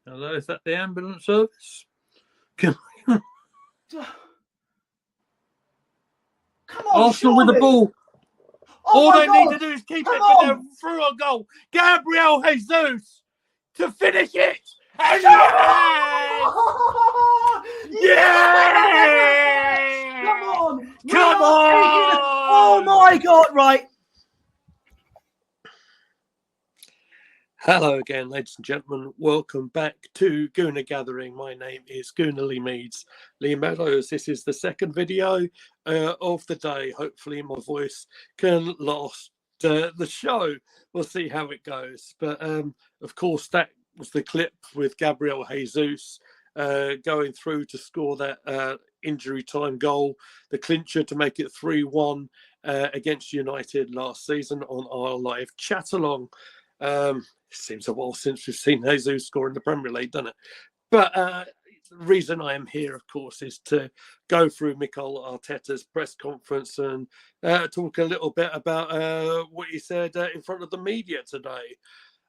Hello, is that the ambulance service? Come on, Arsenal with the surely. ball. Oh All my they God. need to do is keep Come it, but they're on. through a goal. Gabriel Jesus to finish it. And yes! Come on. Come Oh on! my God. Right. Hello again, ladies and gentlemen. Welcome back to Gooner Gathering. My name is Gooner Lee Meads. Lee Meadows. This is the second video of the day. Hopefully my voice can last the show. We'll see how it goes. But of course, that was the clip with Gabriel Jesus going through to score that injury time goal, the clincher to make it 3-1 against United last season on our live chat along. It seems a while since we've seen Jesus score in the Premier League, doesn't it? But the reason I am here, of course, is to go through Mikel Arteta's press conference and talk a little bit about what he said in front of the media today.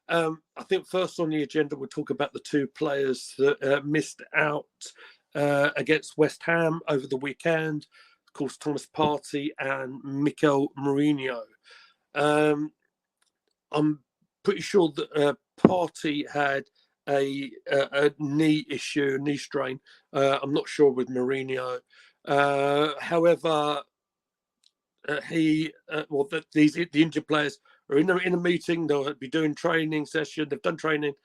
I think first on the agenda, we'll talk about the two players that missed out against West Ham over the weekend. Of course, Thomas Partey and Mikel Mourinho. I'm pretty sure that Partey had a knee issue, knee strain. I'm not sure with Mourinho. However, the injured players are in a meeting. They'll be doing training session. They've done training,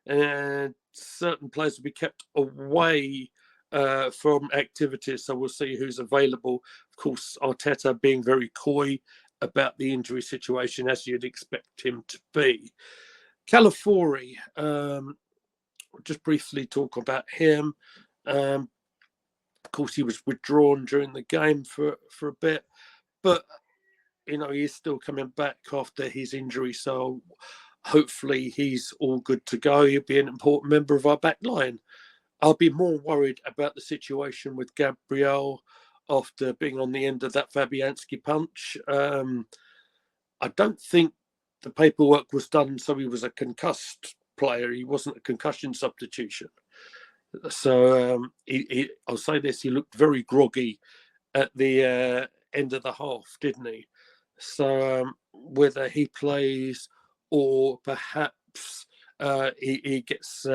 and certain players will be kept away from activities. So we'll see who's available. Of course, Arteta being very coy about the injury situation, as you'd expect him to be. Calafiori, just briefly talk about him. Of course, he was withdrawn during the game for a bit, but he's still coming back after his injury, so hopefully he's all good to go. He'll be an important member of our back line. I'll be more worried about the situation with Gabriel after being on the end of that Fabianski punch. I don't think the paperwork was done so he was a concussed player. He wasn't a concussion substitution. So I'll say this, he looked very groggy at the end of the half, didn't he? So whether he plays or perhaps he gets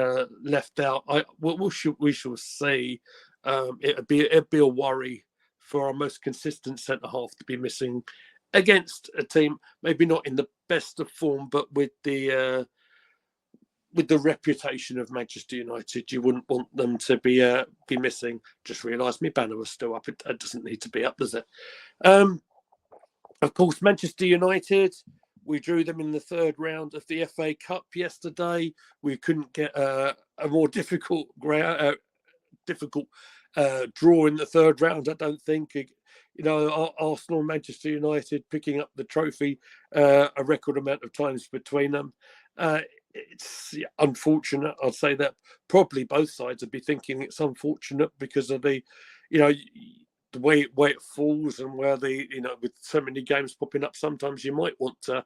left out, we shall see. It'd be a worry for our most consistent centre half to be missing against a team maybe not in the best of form, but with the reputation of Manchester United. You wouldn't want them to be missing. Just realised my banner was still up. It doesn't need to be up, does it? Of course, Manchester United, we drew them in the third round of the FA Cup yesterday. We couldn't get a more difficult draw in the third round, I don't think. Arsenal and Manchester United picking up the trophy a record amount of times between them. It's unfortunate. I'd say that probably both sides would be thinking it's unfortunate because of the way it falls and where with so many games popping up, sometimes you might want to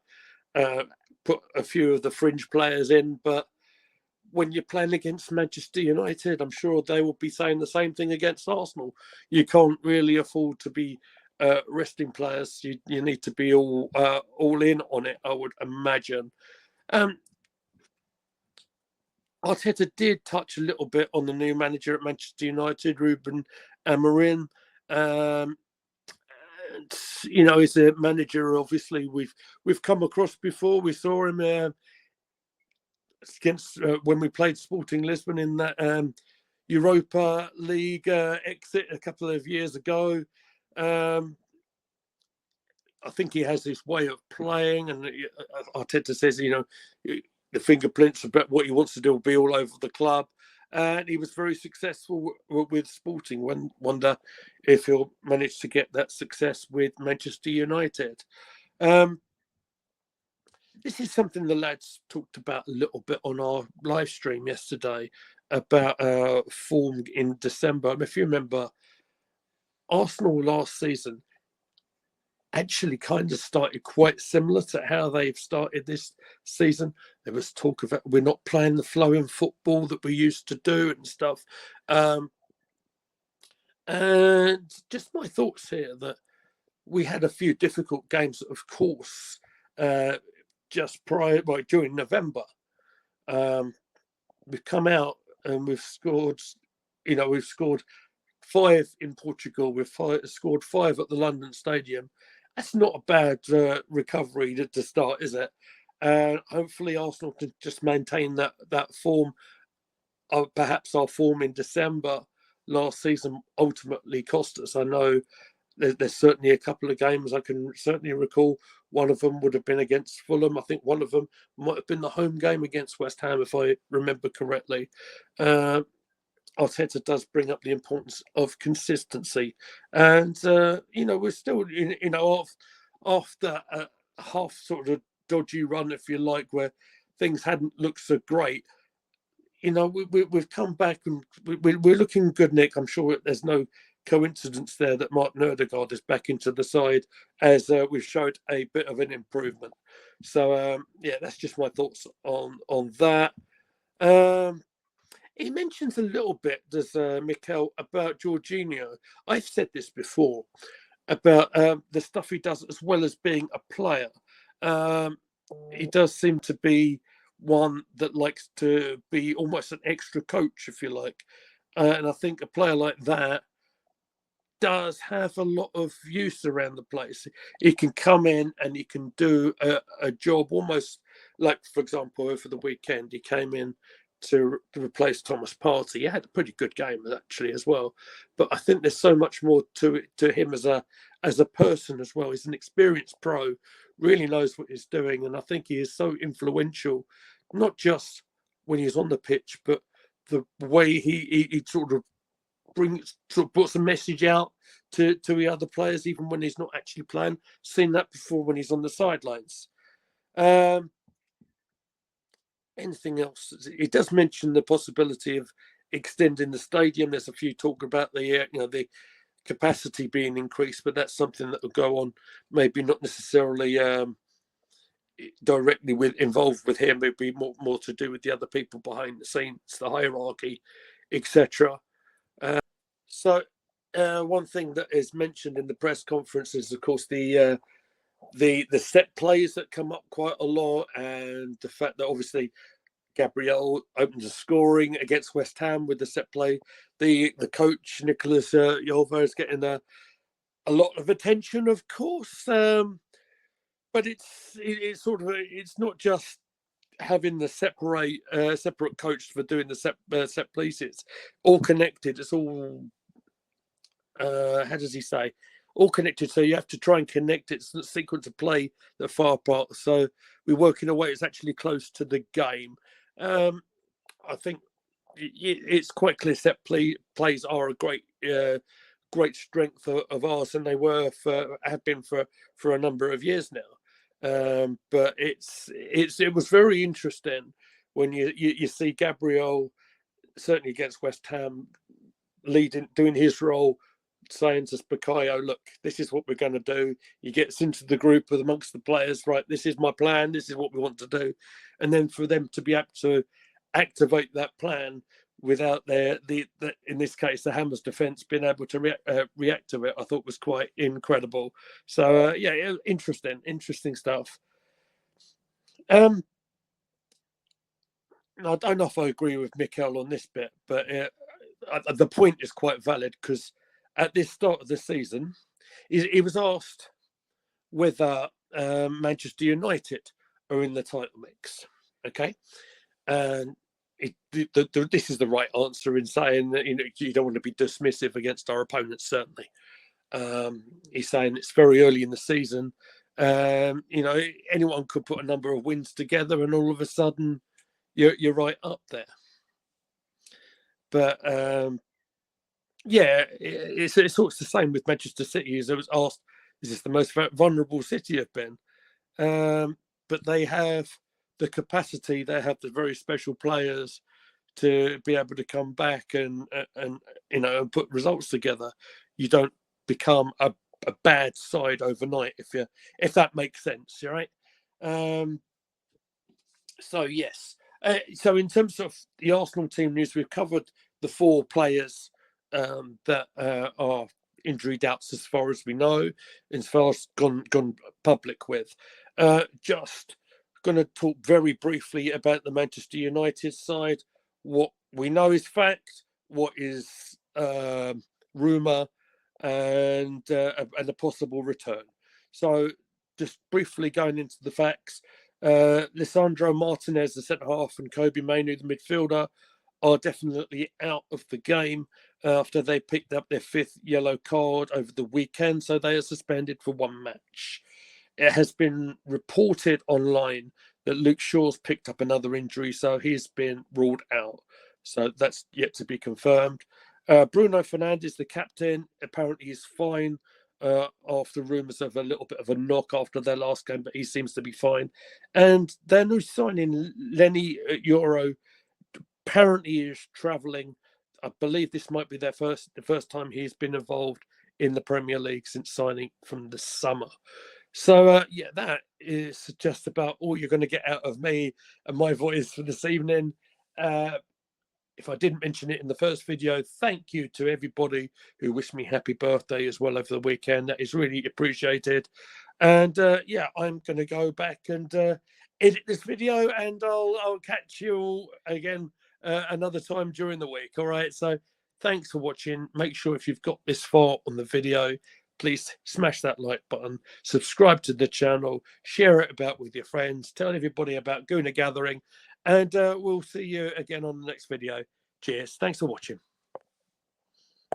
put a few of the fringe players in, but when you're playing against Manchester United, I'm sure they will be saying the same thing against Arsenal. You can't really afford to be resting players. You need to be all in on it, I would imagine. Arteta did touch a little bit on the new manager at Manchester United, Ruben Amorim. He's a manager, obviously, we've come across before. We saw him against when we played Sporting Lisbon in that Europa League exit a couple of years ago. I think he has this way of playing, and Arteta says, the fingerprints about what he wants to do will be all over the club. And he was very successful with Sporting. Wonder if he'll manage to get that success with Manchester United. This is something the lads talked about a little bit on our live stream yesterday about form in December. If you remember, Arsenal last season, actually kind of started quite similar to how they've started this season. There was talk of we're not playing the flowing football that we used to do and stuff. And just my thoughts here that we had a few difficult games, of course, just during November. We've come out and we've scored 5 in Portugal. We've scored 5 at the London Stadium. That's not a bad recovery to start, is it? Hopefully Arsenal can just maintain that form. Perhaps our form in December last season ultimately cost us. I know there's certainly a couple of games I can certainly recall. One of them would have been against Fulham. I think one of them might have been the home game against West Ham, if I remember correctly. Arteta does bring up the importance of consistency, and we're still after a half sort of dodgy run, if you like, where things hadn't looked so great. We've come back and we're looking good, Nick. I'm sure there's no coincidence there that Martin Ødegaard is back into the side, as we've showed a bit of an improvement. So that's just my thoughts on that. He mentions a little bit, does Mikel, about Jorginho. I've said this before about the stuff he does as well as being a player. He does seem to be one that likes to be almost an extra coach, if you like. And I think a player like that does have a lot of use around the place. He can come in and he can do a job almost like, for example, over the weekend, he came in to replace Thomas Partey. He had a pretty good game actually as well. But I think there's so much more to him as a person as well. He's an experienced pro, really knows what he's doing, and I think he is so influential, not just when he's on the pitch, but the way he sort of puts a message out to the other players, even when he's not actually playing. Seen that before when he's on the sidelines. Anything else? It does mention the possibility of extending the stadium. There's a few talk about the capacity being increased, but that's something that will go on, maybe not necessarily directly involved with him. It'd be more to do with the other people behind the scenes, the hierarchy, etc. So one thing that is mentioned in the press conference is, of course, the set plays that come up quite a lot, and the fact that obviously Gabriel opened the scoring against West Ham with the set play. The coach Nicolas Yolva is getting a lot of attention, of course, but it's not just having the separate coach for doing the set plays. It's all connected. It's all how does he say? All connected, so you have to try and connect it. It's the sequence of play that far apart. So we work in a way it's actually close to the game. I think it's quite clear set plays are a great strength of ours, and they have been for a number of years now. But it was very interesting when you see Gabriel, certainly against West Ham, doing his role, saying to Bukayo, look, this is what we're going to do. He gets into the group with amongst the players, right? This is my plan. This is what we want to do. And then for them to be able to activate that plan without in this case, the Hammers defence being able to react to it, I thought was quite incredible. So, interesting stuff. I don't know if I agree with Mikel on this bit, but the point is quite valid, because at this start of the season, he was asked whether Manchester United are in the title mix. Okay, and this is the right answer in saying that you don't want to be dismissive against our opponents. Certainly, he's saying it's very early in the season. Anyone could put a number of wins together, and all of a sudden, you're right up there. But it's sort of the same with Manchester City. As I was asked, is this the most vulnerable City have been? But they have the capacity, they have the very special players to be able to come back and put results together. You don't become a a bad side overnight, if that makes sense, right? So yes. So in terms of the Arsenal team news, we've covered the 4 players that are injury doubts as far as we know, as far as gone public with. Just going to talk very briefly about the Manchester United side. What we know is fact, what is rumour, and a possible return. So just briefly going into the facts. Lisandro Martinez, the centre half, and Kobe Mainoo, the midfielder, are definitely out of the game after they picked up their 5th yellow card over the weekend, so they are suspended for 1 match. It has been reported online that Luke Shaw's picked up another injury, so he's been ruled out. So that's yet to be confirmed. Bruno Fernandes, the captain, apparently is fine after rumours of a little bit of a knock after their last game, but he seems to be fine. And their new signing, Lenny Euro, apparently is travelling. I believe this might be the first time he's been involved in the Premier League since signing from the summer. So yeah, that is just about all you're going to get out of me and my voice for this evening. If I didn't mention it in the first video, thank you to everybody who wished me happy birthday as well over the weekend. That is really appreciated. And yeah, I'm going to go back and edit this video, and I'll catch you all again another time during the week. All right. So thanks for watching. Make sure if you've got this far on the video, please smash that like button, subscribe to the channel, share it about with your friends, tell everybody about Gooner Gathering, and we'll see you again on the next video. Cheers. Thanks for watching.